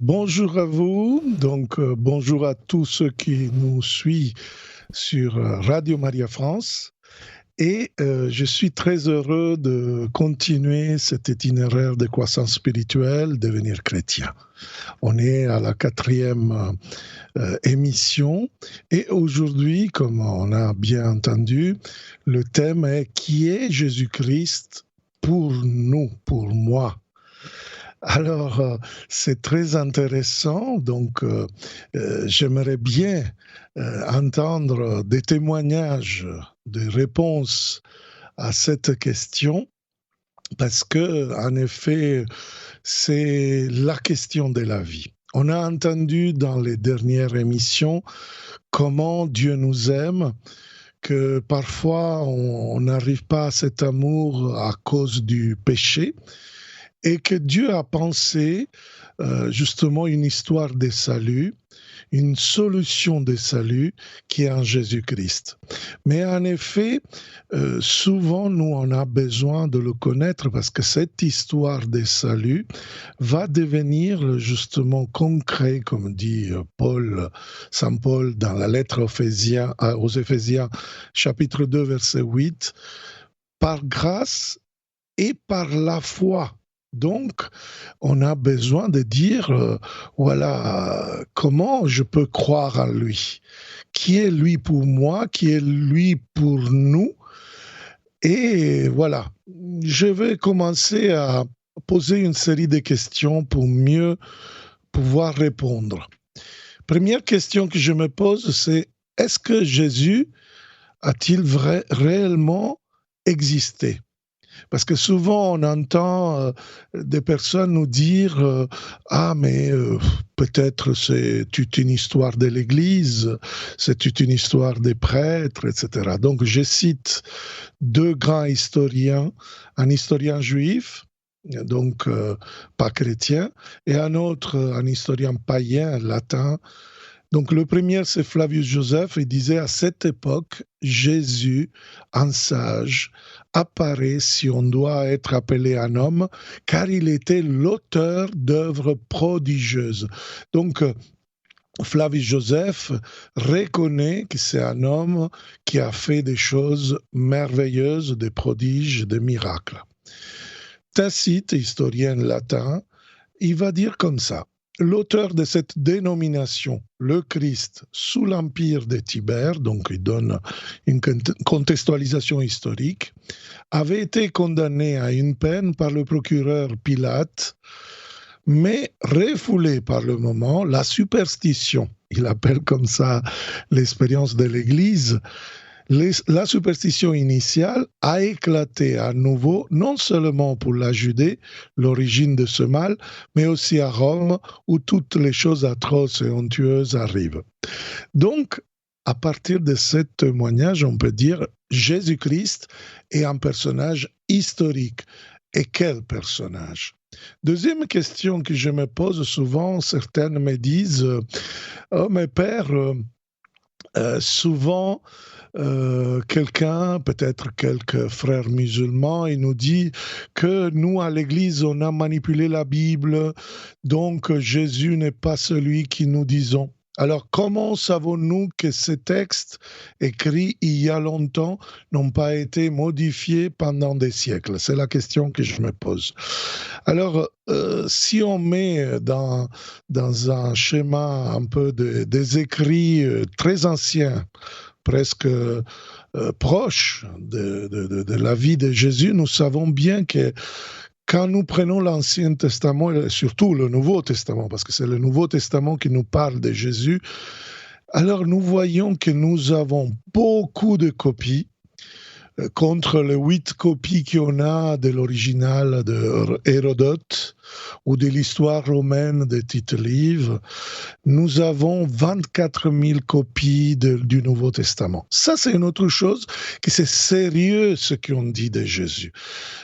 Bonjour à vous, bonjour à tous ceux qui nous suivent sur Radio Maria France. Je suis très heureux de continuer cet itinéraire de croissance spirituelle, devenir chrétien. On est à la 4e émission et aujourd'hui, comme on a bien entendu, le thème est « Qui est Jésus-Christ pour nous, pour moi ?» Alors, c'est très intéressant. J'aimerais bien entendre des témoignages, des réponses à cette question, parce que, en effet, c'est la question de la vie. On a entendu dans les dernières émissions comment Dieu nous aime, que parfois on n'arrive pas à cet amour à cause du péché, et que Dieu a pensé justement une histoire de salut, une solution de salut qui est en Jésus-Christ. Mais en effet, souvent nous on a besoin de le connaître parce que cette histoire de salut va devenir justement concret, comme dit Saint Paul dans la lettre aux Éphésiens, chapitre 2, verset 8, par grâce et par la foi. Donc, on a besoin de dire, comment je peux croire en lui? Qui est lui pour moi? Qui est lui pour nous? Et voilà, je vais commencer à poser une série de questions pour mieux pouvoir répondre. Première question que je me pose, c'est est-ce que Jésus a-t-il réellement existé? Parce que souvent, on entend des personnes nous dire peut-être c'est une histoire de l'Église, c'est une histoire des prêtres, etc. » Donc, je cite deux grands historiens, un historien juif, donc pas chrétien, et un historien païen, latin. Donc, le premier, c'est Flavius Joseph, il disait « À cette époque, Jésus, un sage, apparaît, si on doit être appelé un homme, car il était l'auteur d'œuvres prodigieuses. » Donc, Flavius Joseph reconnaît que c'est un homme qui a fait des choses merveilleuses, des prodiges, des miracles. Tacite, historien latin, il va dire comme ça. L'auteur de cette dénomination, le Christ, sous l'empire de Tibère, donc il donne une contextualisation historique, avait été condamné à une peine par le procureur Pilate, mais refoulé par le moment, la superstition, il appelle comme ça l'expérience de l'Église, la superstition initiale a éclaté à nouveau, non seulement pour la Judée, l'origine de ce mal, mais aussi à Rome, où toutes les choses atroces et honteuses arrivent. Donc, à partir de ce témoignage, on peut dire Jésus-Christ est un personnage historique. Et quel personnage? Deuxième question que je me pose souvent, certaines me disent « Oh, mais père, souvent... » quelqu'un, peut-être quelques frères musulmans, il nous dit que nous, à l'Église, on a manipulé la Bible, donc Jésus n'est pas celui qui nous disons. Alors, comment savons-nous que ces textes écrits il y a longtemps n'ont pas été modifiés pendant des siècles? C'est la question que je me pose. Alors, si on met dans un schéma un peu des écrits très anciens, presque proche de la vie de Jésus, nous savons bien que quand nous prenons l'Ancien Testament, et surtout le Nouveau Testament, parce que c'est le Nouveau Testament qui nous parle de Jésus, alors nous voyons que nous avons beaucoup de copies, contre les 8 copies qu'on a de l'original de Hérodote ou de l'histoire romaine de Tite-Live, nous avons 24 000 copies du Nouveau Testament. Ça, c'est une autre chose, que c'est sérieux ce qu'on dit de Jésus.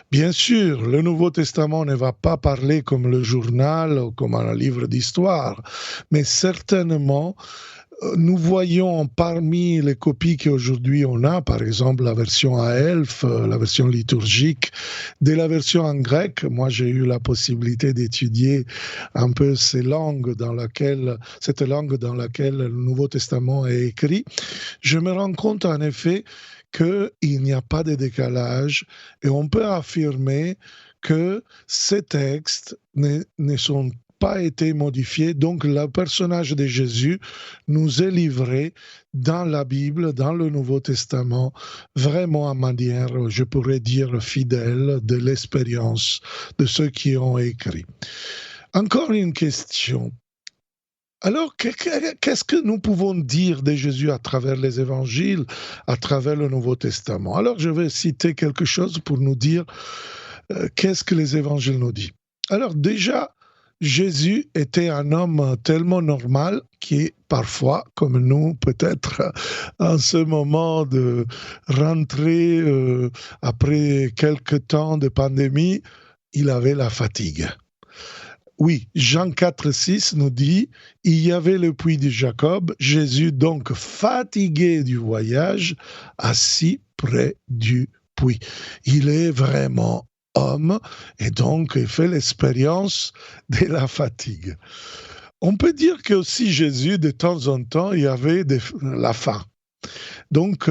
Bien sûr, le Nouveau Testament ne va pas parler comme le journal ou comme un livre d'histoire, mais certainement, nous voyons parmi les copies qu'aujourd'hui on a, par exemple la version à Elf, la version liturgique, de la version en grec. Moi, j'ai eu la possibilité d'étudier un peu cette langue dans laquelle le Nouveau Testament est écrit. Je me rends compte en effet qu'il n'y a pas de décalage et on peut affirmer que ces textes ne sont pas été modifiés. Donc, le personnage de Jésus nous est livré dans la Bible, dans le Nouveau Testament, vraiment à manière, je pourrais dire, fidèle de l'expérience de ceux qui ont écrit. Encore une question. Alors, qu'est-ce que nous pouvons dire de Jésus à travers les évangiles, à travers le Nouveau Testament? Alors, je vais citer quelque chose pour nous dire qu'est-ce que les évangiles nous disent. Alors, déjà, Jésus était un homme tellement normal qui, parfois, comme nous, peut-être en ce moment de rentrée, après quelques temps de pandémie, il avait la fatigue. Oui, Jean 4,6 nous dit « Il y avait le puits de Jacob, Jésus donc fatigué du voyage, assis près du puits. » Il est vraiment homme et donc il fait l'expérience de la fatigue. On peut dire que aussi Jésus, de temps en temps, il y avait la faim. Donc,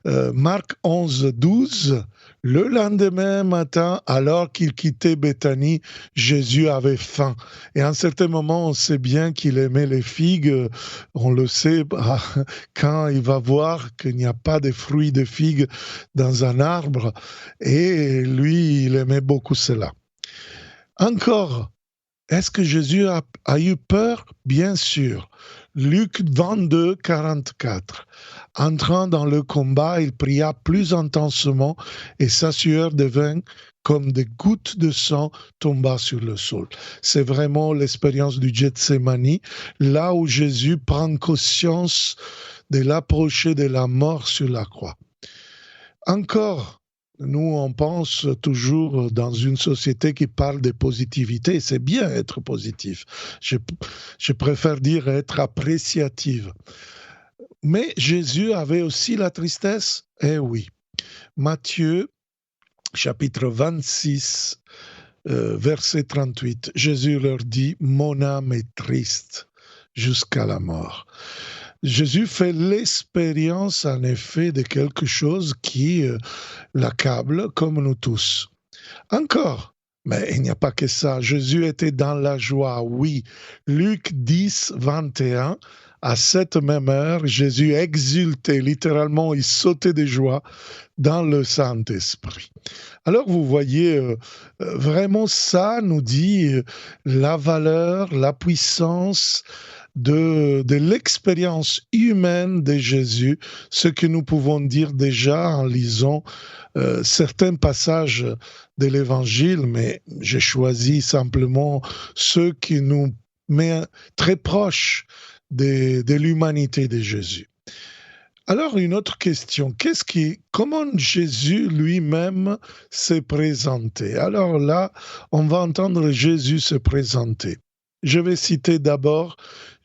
Marc 11, 12, le lendemain matin, alors qu'il quittait Béthanie, Jésus avait faim. Et à un certain moment, on sait bien qu'il aimait les figues. On le sait quand il va voir qu'il n'y a pas de fruits de figues dans un arbre. Et lui, il aimait beaucoup cela. Encore, est-ce que Jésus a eu peur? Bien sûr. Luc 22, 44. Entrant dans le combat, il pria plus intensement et sa sueur devint comme des gouttes de sang tomba sur le sol. C'est vraiment l'expérience du Gethsémani, là où Jésus prend conscience de l'approcher de la mort sur la croix. Encore, nous, on pense toujours dans une société qui parle de positivité. C'est bien être positif. Je préfère dire être appréciative. Mais Jésus avait aussi la tristesse. Eh oui. Matthieu, chapitre 26, verset 38. Jésus leur dit « Mon âme est triste jusqu'à la mort ». Jésus fait l'expérience, en effet, de quelque chose qui l'accable, comme nous tous. Encore, mais il n'y a pas que ça. Jésus était dans la joie, oui. Luc 10, 21, à cette même heure, Jésus exultait, littéralement, il sautait de joie dans le Saint-Esprit. Alors vous voyez, vraiment ça nous dit la valeur, la puissance de l'expérience humaine de Jésus, ce que nous pouvons dire déjà en lisant certains passages de l'Évangile, mais j'ai choisi simplement ceux qui nous mettent très proches de l'humanité de Jésus. Alors, une autre question, comment Jésus lui-même s'est présenté? Alors là, on va entendre Jésus se présenter. Je vais citer d'abord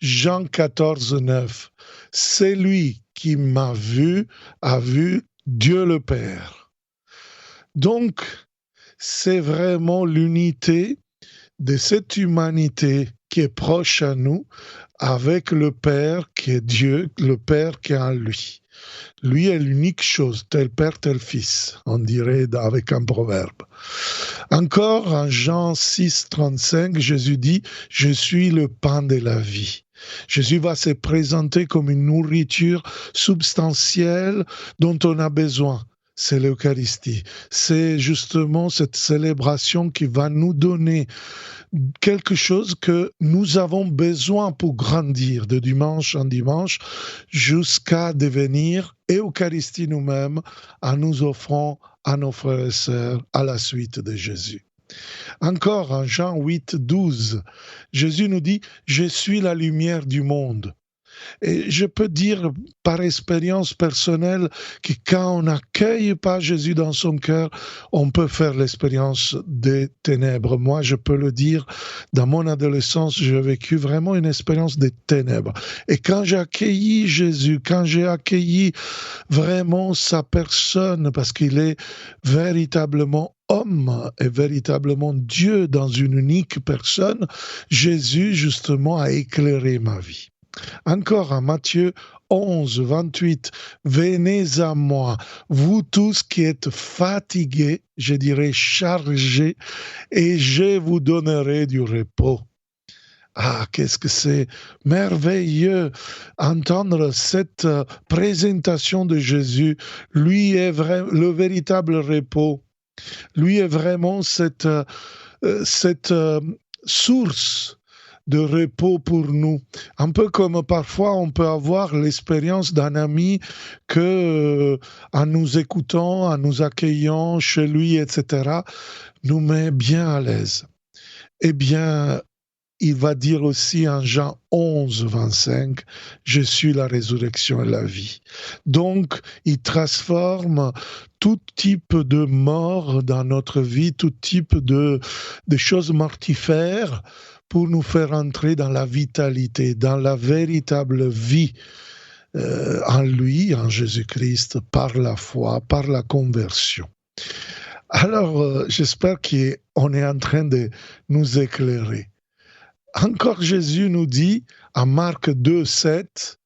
Jean 14, 9. « C'est lui qui m'a vu, a vu Dieu le Père. » Donc, c'est vraiment l'unité de cette humanité qui est proche à nous avec le Père qui est Dieu, le Père qui est en lui. Lui est l'unique chose, tel Père, tel Fils, on dirait avec un proverbe. Encore en Jean 6, 35, Jésus dit « Je suis le pain de la vie ». Jésus va se présenter comme une nourriture substantielle dont on a besoin. C'est l'Eucharistie. C'est justement cette célébration qui va nous donner quelque chose que nous avons besoin pour grandir de dimanche en dimanche jusqu'à devenir Eucharistie nous-mêmes en nous offrant à nos frères et sœurs à la suite de Jésus. Encore en Jean 8, 12, Jésus nous dit « Je suis la lumière du monde. Et je peux dire par expérience personnelle que quand on n'accueille pas Jésus dans son cœur, on peut faire l'expérience des ténèbres. Moi, je peux le dire, dans mon adolescence, j'ai vécu vraiment une expérience des ténèbres. Et quand j'ai accueilli Jésus, quand j'ai accueilli vraiment sa personne, parce qu'il est véritablement homme et véritablement Dieu dans une unique personne, Jésus, justement, a éclairé ma vie. Encore en Matthieu 11, 28, venez à moi, vous tous qui êtes fatigués, je dirais chargés, et je vous donnerai du repos. Ah, qu'est-ce que c'est merveilleux entendre cette présentation de Jésus. Lui est le véritable repos. Lui est vraiment cette source de repos pour nous. Un peu comme parfois on peut avoir l'expérience d'un ami que, en nous écoutant, en nous accueillant chez lui, etc., nous met bien à l'aise. Eh bien, il va dire aussi en Jean 11, 25, je suis la résurrection et la vie. Donc, il transforme tout type de mort dans notre vie, tout type de choses mortifères pour nous faire entrer dans la vitalité, dans la véritable vie en lui, en Jésus-Christ, par la foi, par la conversion. Alors, j'espère qu'on est en train de nous éclairer. Encore Jésus nous dit, en Marc 2, 7,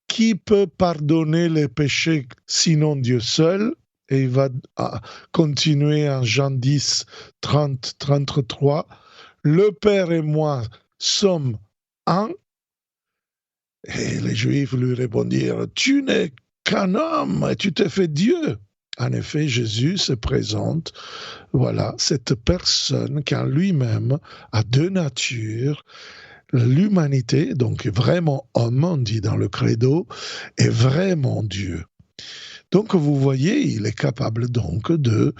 qui peut pardonner les péchés sinon Dieu seul? Et il va continuer en Jean 10, 30, 33. Le Père et moi sommes un. Et les Juifs lui répondirent, tu n'es qu'un homme et tu t'es fait Dieu. En effet, Jésus se présente, voilà, cette personne qui en lui-même a deux natures, l'humanité, donc vraiment homme, on dit dans le credo, et vraiment Dieu. Donc vous voyez, il est capable donc de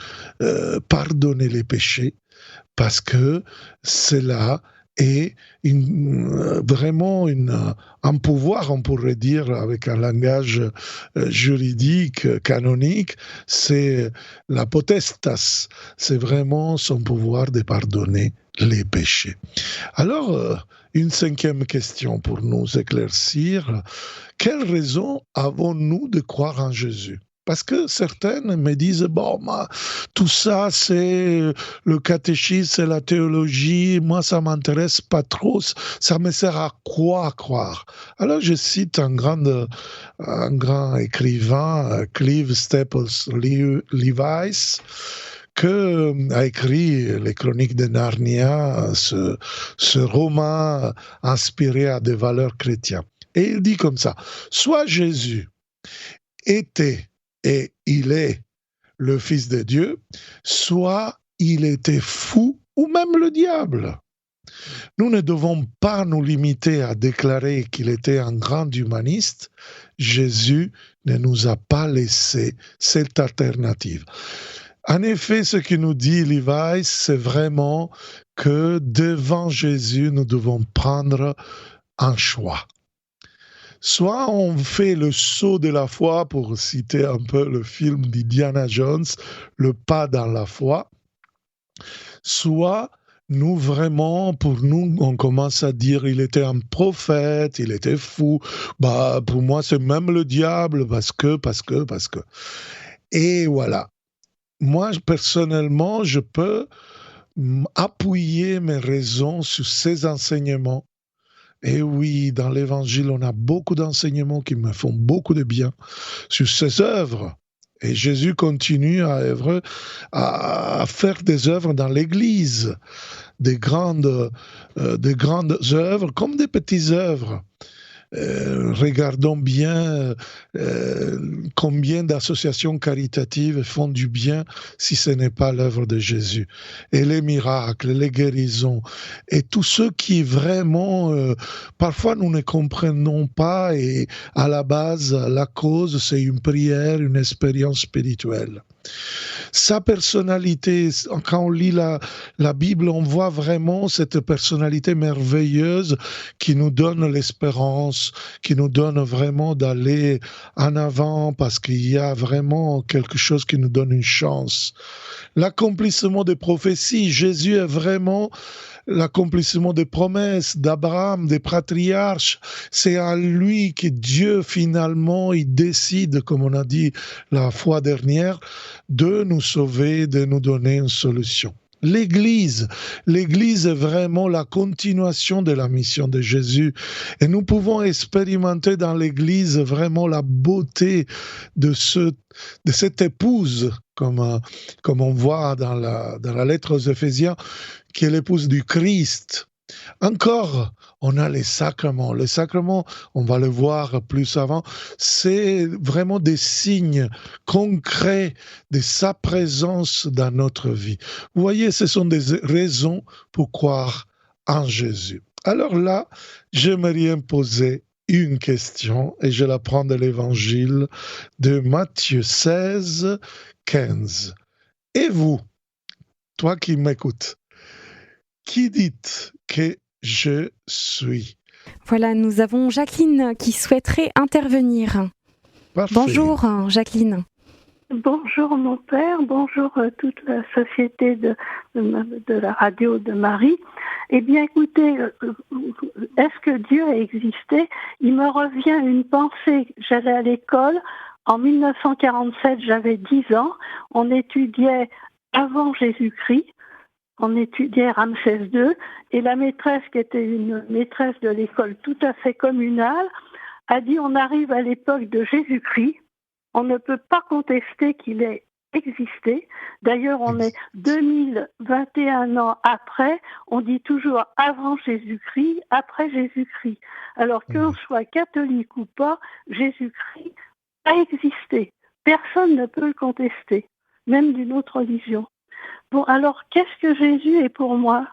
pardonner les péchés, parce que cela est vraiment un pouvoir, on pourrait dire, avec un langage juridique, canonique, c'est la potestas, c'est vraiment son pouvoir de pardonner les péchés. Alors, une cinquième question pour nous éclaircir, quelle raison avons-nous de croire en Jésus? Parce que certaines me disent, bon, tout ça, c'est le catéchisme, c'est la théologie, moi, ça m'intéresse pas trop, ça me sert à quoi croire? Alors, je cite un grand écrivain, Clive Staples Levis, a écrit les Chroniques de Narnia, ce roman inspiré à des valeurs chrétiennes. Et il dit comme ça, soit Jésus était et il est le Fils de Dieu, soit il était fou ou même le diable. Nous ne devons pas nous limiter à déclarer qu'il était un grand humaniste. Jésus ne nous a pas laissé cette alternative. En effet, ce que nous dit Levi, c'est vraiment que devant Jésus, nous devons prendre un choix. Soit on fait le saut de la foi, pour citer un peu le film d'Indiana Jones, le pas dans la foi, soit nous vraiment, pour nous, on commence à dire il était un prophète, il était fou, pour moi c'est même le diable, parce que. Et voilà. Moi, personnellement, je peux appuyer mes raisons sur ces enseignements. Et oui, dans l'Évangile, on a beaucoup d'enseignements qui me font beaucoup de bien sur ces œuvres. Et Jésus continue à faire des œuvres dans l'Église, des grandes œuvres comme des petites œuvres. Regardons bien combien d'associations caritatives font du bien si ce n'est pas l'œuvre de Jésus. Et les miracles, les guérisons, et tout ce qui vraiment, parfois nous ne comprenons pas, et à la base, la cause, c'est une prière, une expérience spirituelle. Sa personnalité, quand on lit la Bible, on voit vraiment cette personnalité merveilleuse qui nous donne l'espérance, qui nous donne vraiment d'aller en avant parce qu'il y a vraiment quelque chose qui nous donne une chance. L'accomplissement des prophéties, Jésus est vraiment l'accomplissement des promesses d'Abraham, des patriarches. C'est à lui que Dieu, finalement, il décide, comme on a dit la fois dernière, de nous sauver, de nous donner une solution. L'Église est vraiment la continuation de la mission de Jésus. Et nous pouvons expérimenter dans l'Église vraiment la beauté de cette épouse, comme on voit dans la lettre aux Éphésiens, qui est l'épouse du Christ. Encore, on a les sacrements. Les sacrements, on va le voir plus avant, c'est vraiment des signes concrets de sa présence dans notre vie. Vous voyez, ce sont des raisons pour croire en Jésus. Alors là, j'aimerais poser une question et je la prends de l'Évangile de Matthieu 16, 15. Et vous, toi qui m'écoutes, qui dites que je suis? Voilà, nous avons Jacqueline qui souhaiterait intervenir. Parfait. Bonjour Jacqueline. Bonjour mon père, bonjour toute la société de la radio de Marie. Eh bien écoutez, est-ce que Dieu a existé? Il me revient une pensée. J'allais à l'école, en 1947, j'avais 10 ans, on étudiait avant Jésus-Christ. On étudiait Ramsès II et la maîtresse, qui était une maîtresse de l'école tout à fait communale, a dit on arrive à l'époque de Jésus-Christ, on ne peut pas contester qu'il ait existé. D'ailleurs, on est 2021 ans après, on dit toujours avant Jésus-Christ, après Jésus-Christ. Alors qu'on soit catholique ou pas, Jésus-Christ a existé. Personne ne peut le contester, même d'une autre religion. Bon, alors, qu'est-ce que Jésus est pour moi?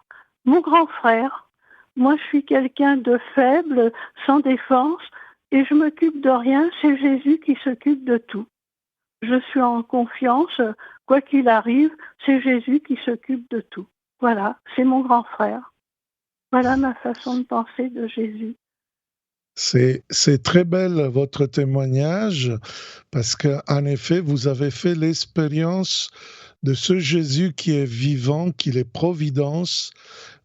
Mon grand frère. Moi, je suis quelqu'un de faible, sans défense, et je m'occupe de rien. C'est Jésus qui s'occupe de tout. Je suis en confiance. Quoi qu'il arrive, c'est Jésus qui s'occupe de tout. Voilà, c'est mon grand frère. Voilà ma façon de penser de Jésus. C'est très belle votre témoignage, parce qu'en effet, vous avez fait l'expérience de ce Jésus qui est vivant, qui est providence,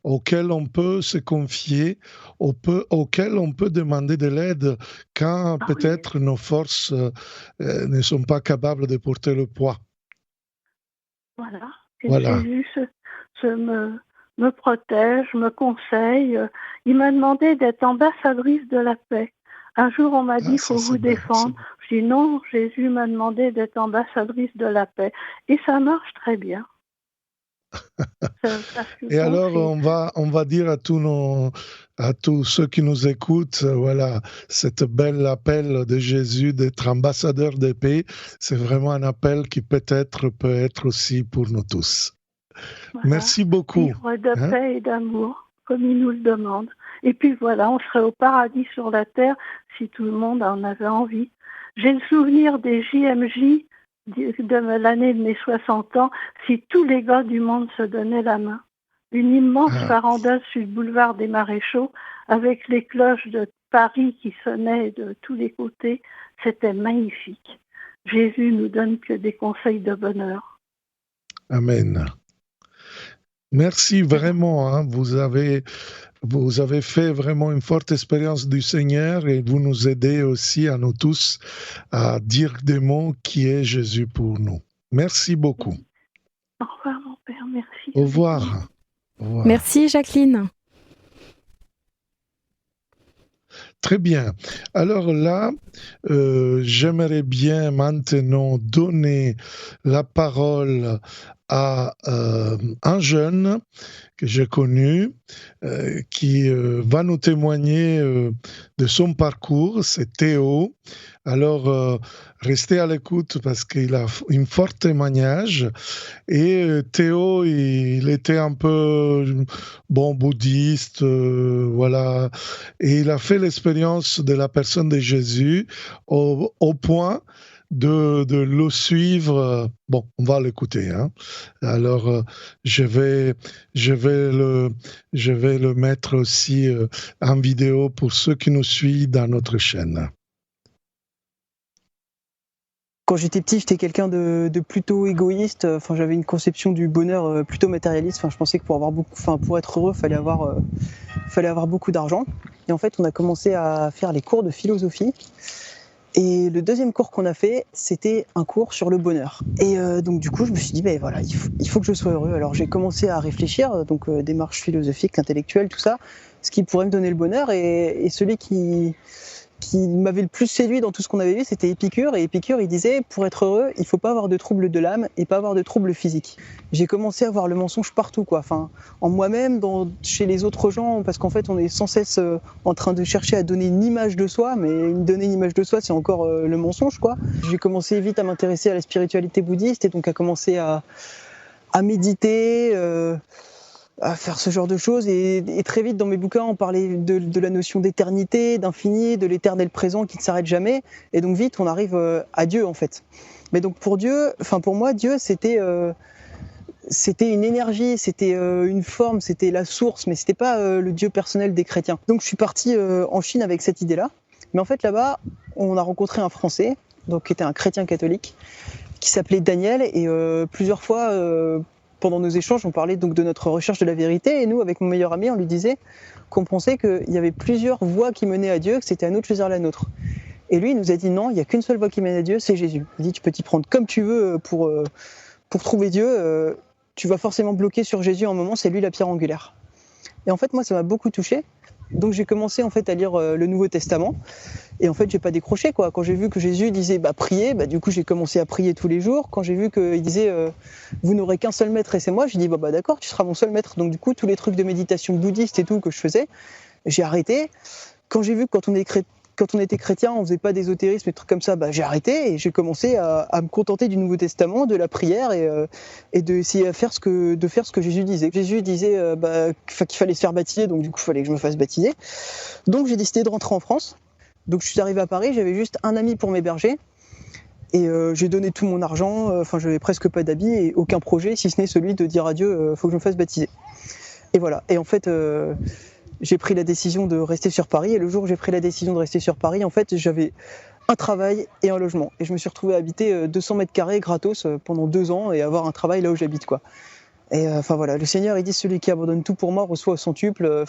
auquel on peut se confier, auquel on peut demander de l'aide quand peut-être nos forces ne sont pas capables de porter le poids. Voilà. Et Jésus me protège, me conseille. Il m'a demandé d'être ambassadrice de la paix. Un jour, on m'a dit, il faut vous défendre. Je dis non, Jésus m'a demandé d'être ambassadrice de la paix. Et ça marche très bien. Et alors, on va dire à tous ceux qui nous écoutent, voilà, cette belle appel de Jésus d'être ambassadeur de paix, c'est vraiment un appel qui peut être aussi pour nous tous. Voilà. Merci beaucoup. Vivre de paix et d'amour, comme il nous le demande. Et puis voilà, on serait au paradis sur la terre si tout le monde en avait envie. J'ai le souvenir des JMJ de l'année de mes 60 ans, si tous les gars du monde se donnaient la main. Une immense farandole sur le boulevard des Maréchaux, avec les cloches de Paris qui sonnaient de tous les côtés. C'était magnifique. Jésus nous donne que des conseils de bonheur. Amen. Merci vraiment. Hein. Vous avez fait vraiment une forte expérience du Seigneur et vous nous aidez aussi à nous tous à dire des mots qui est Jésus pour nous. Merci beaucoup. Au revoir mon Père, merci. Au revoir. Au revoir. Merci Jacqueline. Très bien. Alors là, j'aimerais bien maintenant donner la parole à un jeune que j'ai connu, qui va nous témoigner de son parcours, c'est Théo. Alors, restez à l'écoute parce qu'il a un fort témoignage. Et Théo, il était un peu bouddhiste, voilà. Et il a fait l'expérience de la personne de Jésus au point de le suivre. Bon, on va l'écouter, hein. Alors, je vais le mettre aussi en vidéo pour ceux qui nous suivent dans notre chaîne. Quand j'étais petit, j'étais quelqu'un de plutôt égoïste. Enfin, j'avais une conception du bonheur plutôt matérialiste. Enfin, je pensais que pour être heureux, fallait avoir beaucoup d'argent. Et en fait, on a commencé à faire les cours de philosophie. Et le deuxième cours qu'on a fait, c'était un cours sur le bonheur. Et donc du coup, je me suis dit, ben voilà, il faut que je sois heureux. Alors j'ai commencé à réfléchir, donc démarche philosophique, intellectuelle, tout ça, ce qui pourrait me donner le bonheur. Et celui qui m'avait le plus séduit dans tout ce qu'on avait vu, c'était Épicure. Et Épicure, il disait, pour être heureux, il faut pas avoir de troubles de l'âme et pas avoir de troubles physiques. J'ai commencé à voir le mensonge partout, quoi. Enfin, en moi-même, chez les autres gens, parce qu'en fait, on est sans cesse en train de chercher à donner une image de soi, mais donner une image de soi, c'est encore le mensonge, quoi. J'ai commencé vite à m'intéresser à la spiritualité bouddhiste et donc à commencer à méditer, à faire ce genre de choses, et très vite dans mes bouquins on parlait de la notion d'éternité, d'infini, de l'éternel présent qui ne s'arrête jamais, et donc vite on arrive à Dieu en fait. Mais donc pour moi Dieu c'était une énergie, c'était une forme, c'était la source, mais c'était pas le Dieu personnel des chrétiens. Donc je suis parti en Chine avec cette idée-là, mais en fait là-bas on a rencontré un Français, donc qui était un chrétien catholique, qui s'appelait Daniel, et plusieurs fois pendant nos échanges, on parlait donc de notre recherche de la vérité, et nous, avec mon meilleur ami, on lui disait qu'on pensait qu'il y avait plusieurs voies qui menaient à Dieu, que c'était à nous de choisir la nôtre. Et lui, il nous a dit non, il n'y a qu'une seule voie qui mène à Dieu, c'est Jésus. Il dit tu peux t'y prendre comme tu veux pour trouver Dieu, tu vas forcément bloquer sur Jésus à un moment, c'est lui la pierre angulaire. Et en fait, moi, ça m'a beaucoup touché. Donc j'ai commencé en fait à lire le Nouveau Testament, et en fait j'ai pas décroché, quoi. Quand j'ai vu que Jésus disait priez, du coup j'ai commencé à prier tous les jours. Quand j'ai vu qu'il disait vous n'aurez qu'un seul maître et c'est moi, j'ai dit d'accord, tu seras mon seul maître. Donc du coup tous les trucs de méditation bouddhiste et tout que je faisais, j'ai arrêté. Quand j'ai vu que quand on était chrétien, on faisait pas d'ésotérisme et des trucs comme ça, j'ai arrêté et j'ai commencé à me contenter du Nouveau Testament, de la prière, et d'essayer de faire ce que Jésus disait. Jésus disait qu'il fallait se faire baptiser, donc du coup il fallait que je me fasse baptiser. Donc j'ai décidé de rentrer en France. Donc je suis arrivé à Paris, j'avais juste un ami pour m'héberger, et j'ai donné tout mon argent, j'avais presque pas d'habits et aucun projet, si ce n'est celui de dire à Dieu faut que je me fasse baptiser. Et voilà. Et en fait j'ai pris la décision de rester sur Paris, et le jour où j'ai pris la décision de rester sur Paris, en fait, j'avais un travail et un logement. Et je me suis retrouvé à habiter 200 mètres carrés gratos pendant 2 ans et avoir un travail là où j'habite, quoi. Et voilà, le Seigneur, il dit celui qui abandonne tout pour moi reçoit au centuple.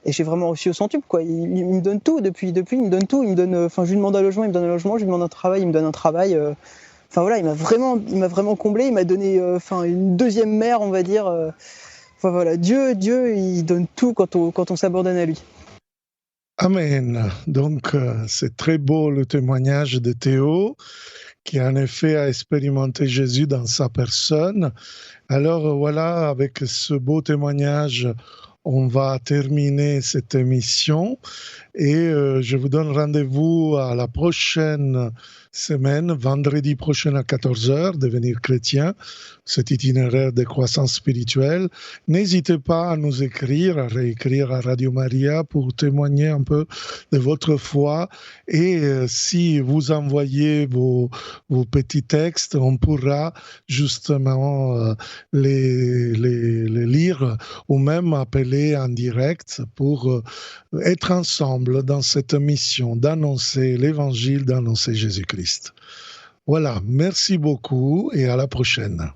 Et j'ai vraiment reçu au centuple, quoi. Il me donne tout, depuis il me donne tout. Il me donne, je lui demande un logement, il me donne un logement. Je lui demande un travail, il me donne un travail. Voilà, il m'a vraiment comblé. Il m'a donné une deuxième mère, on va dire. Voilà, Dieu, il donne tout quand on s'abandonne à lui. Amen. Donc, c'est très beau le témoignage de Théo, qui en effet a expérimenté Jésus dans sa personne. Alors voilà, avec ce beau témoignage, on va terminer cette émission, et je vous donne rendez-vous à la prochaine semaine, vendredi prochain à 14h, devenir chrétien, cet itinéraire de croissance spirituelle. N'hésitez pas à nous écrire, à réécrire à Radio Maria pour témoigner un peu de votre foi, et si vous envoyez vos petits textes, on pourra justement les lire, ou même appeler en direct pour être ensemble dans cette mission d'annoncer l'Évangile, d'annoncer Jésus-Christ. Voilà, merci beaucoup et à la prochaine.